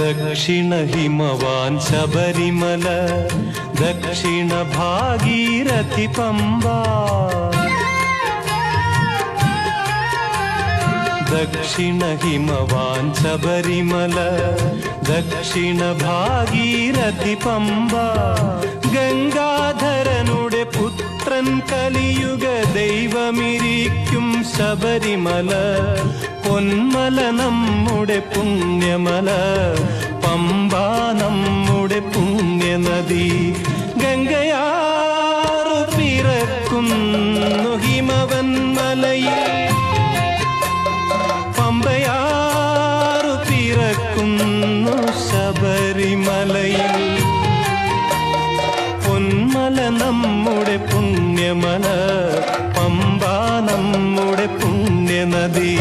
ദക്ഷിണ ഹിമവാൻ ശബരിമല, ദക്ഷിണ ഭാഗീരഥി പമ്പ. ദക്ഷിണ ഹിമവാൻ ശബരിമല, ദക്ഷിണ ഭാഗീരഥി പമ്പ. ഗംഗാധരനുടെ പുത്രൻ കലിയുഗ ദൈവമിരിക്കും ശബരിമല. പൊന്മല നമ്മുടെ പുണ്യമല, പമ്പ നമ്മുടെ പുണ്യനദി. ഗംഗയാറു പിറക്കുന്നു ഹിമവൻ മലയിൽ, പമ്പയാറു പിറക്കുന്നു ശബരിമലയിൽ. പൊന്മല നമ്മുടെ പുണ്യമല, പമ്പ നമ്മുടെ പുണ്യനദി.